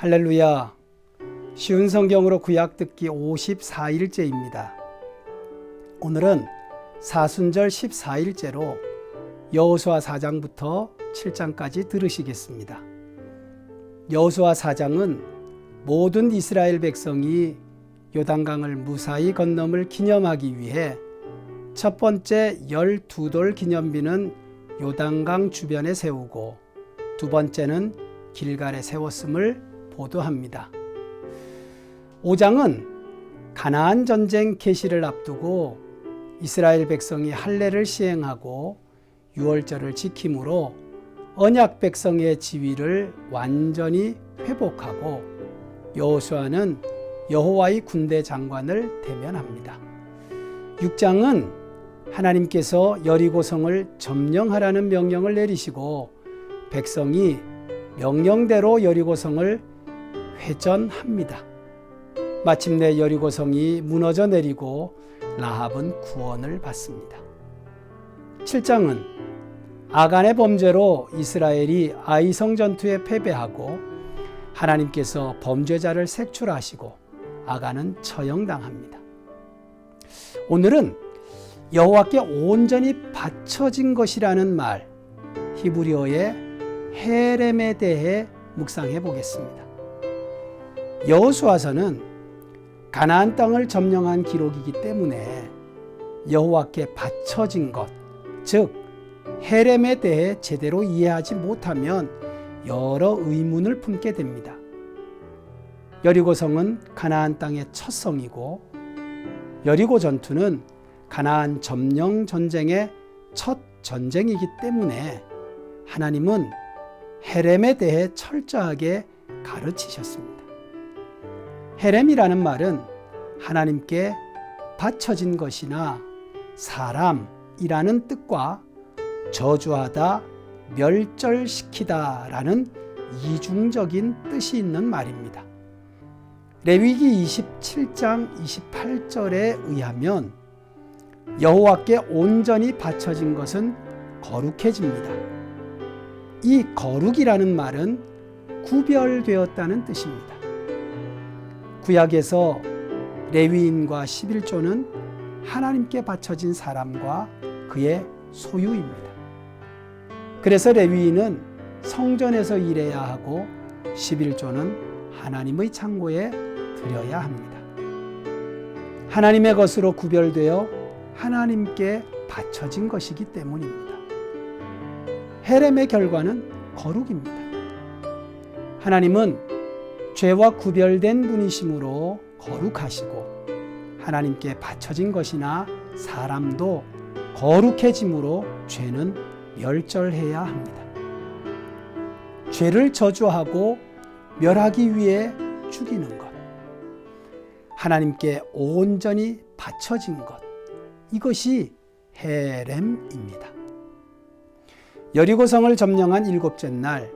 할렐루야. 쉬운 성경으로 구약 듣기 54일째입니다. 오늘은 사순절 14일째로 여호수아 4장부터 7장까지 들으시겠습니다. 여호수아 4장은 모든 이스라엘 백성이 요단강을 무사히 건넘을 기념하기 위해 첫 번째 12돌 기념비는 요단강 주변에 세우고 두 번째는 길갈에 세웠음을 보도합니다. 5장은 가나안 전쟁 개시를 앞두고 이스라엘 백성이 할례를 시행하고 유월절을 지킴으로 언약 백성의 지위를 완전히 회복하고 여호수아는 여호와의 군대 장관을 대면합니다. 6장은 하나님께서 여리고성을 점령하라는 명령을 내리시고 백성이 명령대로 여리고성을 회전합니다. 마침내 여리고성이 무너져 내리고 라합은 구원을 받습니다. 7장은 아간의 범죄로 이스라엘이 아이성 전투에 패배하고 하나님께서 범죄자를 색출하시고 아간은 처형당합니다. 오늘은 여호와께 온전히 바쳐진 것이라는 말, 히브리어의 헤렘에 대해 묵상해 보겠습니다. 여호수아서는 가나안 땅을 점령한 기록이기 때문에 여호와께 바쳐진 것, 즉 헤렘에 대해 제대로 이해하지 못하면 여러 의문을 품게 됩니다. 여리고성은 가나안 땅의 첫 성이고 여리고 전투는 가나안 점령 전쟁의 첫 전쟁이기 때문에 하나님은 헤렘에 대해 철저하게 가르치셨습니다. 헤렘이라는 말은 하나님께 바쳐진 것이나 사람이라는 뜻과 저주하다, 멸절시키다 라는 이중적인 뜻이 있는 말입니다. 레위기 27장 28절에 의하면 여호와께 온전히 바쳐진 것은 거룩해집니다. 이 거룩이라는 말은 구별되었다는 뜻입니다. 구약에서 레위인과 11조는 하나님께 바쳐진 사람과 그의 소유입니다. 그래서 레위인은 성전에서 일해야 하고 11조는 하나님의 창고에 드려야 합니다. 하나님의 것으로 구별되어 하나님께 바쳐진 것이기 때문입니다. 헤렘의 결과는 거룩입니다. 하나님은 죄와 구별된 분이심으로 거룩하시고 하나님께 바쳐진 것이나 사람도 거룩해짐으로 죄는 멸절해야 합니다. 죄를 저주하고 멸하기 위해 죽이는 것, 하나님께 온전히 바쳐진 것, 이것이 헤렘입니다. 여리고성을 점령한 일곱째 날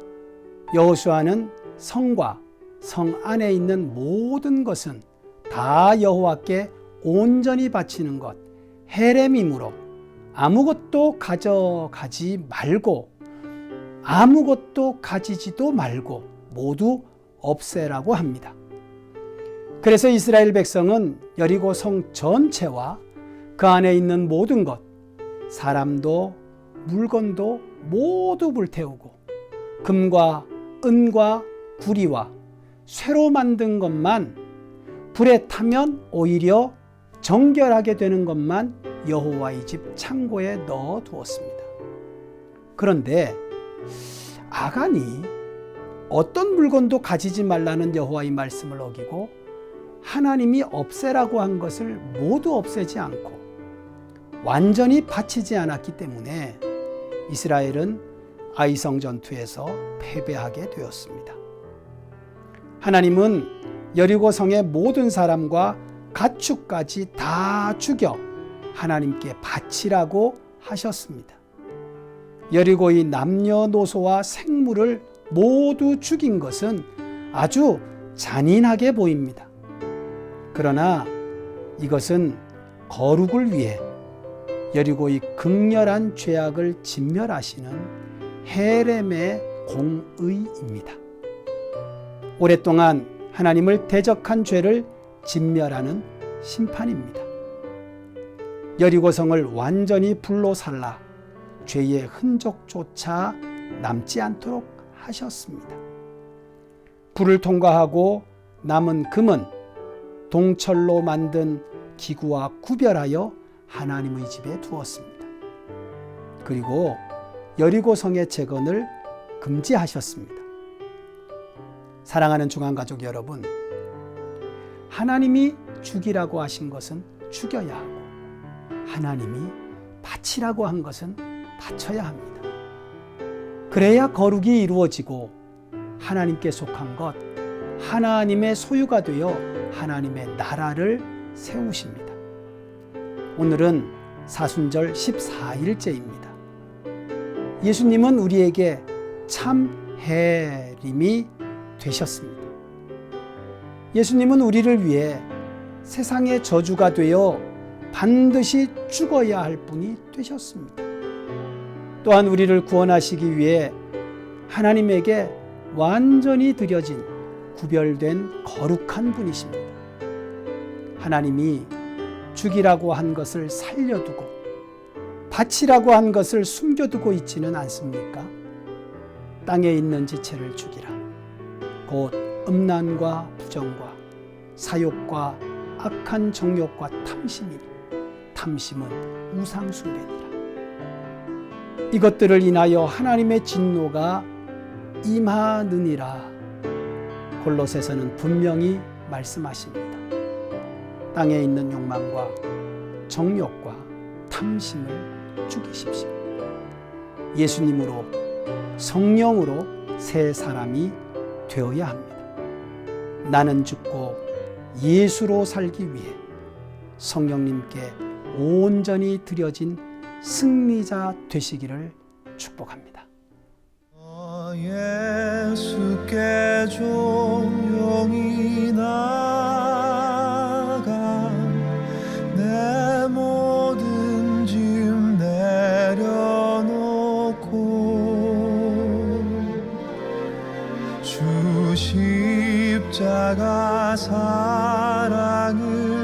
여호수아는 성과 성 안에 있는 모든 것은 다 여호와께 온전히 바치는 것, 헤렘이므로 아무것도 가져가지 말고 아무것도 가지지도 말고 모두 없애라고 합니다. 그래서 이스라엘 백성은 여리고 성 전체와 그 안에 있는 모든 것, 사람도 물건도 모두 불태우고 금과 은과 구리와 쇠로 만든 것만 불에 타면 오히려 정결하게 되는 것만 여호와의 집 창고에 넣어 두었습니다. 그런데 아간이 어떤 물건도 가지지 말라는 여호와의 말씀을 어기고 하나님이 없애라고 한 것을 모두 없애지 않고 완전히 바치지 않았기 때문에 이스라엘은 아이성 전투에서 패배하게 되었습니다. 하나님은 여리고 성의 모든 사람과 가축까지 다 죽여 하나님께 바치라고 하셨습니다. 여리고의 남녀노소와 생물을 모두 죽인 것은 아주 잔인하게 보입니다. 그러나 이것은 거룩을 위해 여리고의 극렬한 죄악을 진멸하시는 헤렘의 공의입니다. 오랫동안 하나님을 대적한 죄를 진멸하는 심판입니다. 여리고성을 완전히 불로 살라 죄의 흔적조차 남지 않도록 하셨습니다. 불을 통과하고 남은 금은 동철로 만든 기구와 구별하여 하나님의 집에 두었습니다. 그리고 여리고성의 재건을 금지하셨습니다. 사랑하는 중앙가족 여러분, 하나님이 죽이라고 하신 것은 죽여야 하고 하나님이 바치라고 한 것은 바쳐야 합니다. 그래야 거룩이 이루어지고 하나님께 속한 것, 하나님의 소유가 되어 하나님의 나라를 세우십니다. 오늘은 사순절 14일째입니다. 예수님은 우리에게 참 해림이 되셨습니다. 예수님은 우리를 위해 세상의 저주가 되어 반드시 죽어야 할 분이 되셨습니다. 또한 우리를 구원하시기 위해 하나님에게 완전히 드려진 구별된 거룩한 분이십니다. 하나님이 죽이라고 한 것을 살려두고 바치라고 한 것을 숨겨두고 있지는 않습니까? 땅에 있는 지체를 죽이라. 곧 음란과 부정과 사욕과 악한 정욕과 탐심이니 탐심은 우상숭배니라. 이것들을 인하여 하나님의 진노가 임하느니라. 골로새서는 분명히 말씀하십니다. 땅에 있는 욕망과 정욕과 탐심을 죽이십시오. 예수님으로 성령으로 새 사람이 되어야 합니다. 나는 죽고 예수로 살기 위해 성령님께 온전히 드려진 승리자 되시기를 축복합니다. 예수께 종용이 나가 내 모든 짐 내려놓고 주 십자가 사랑을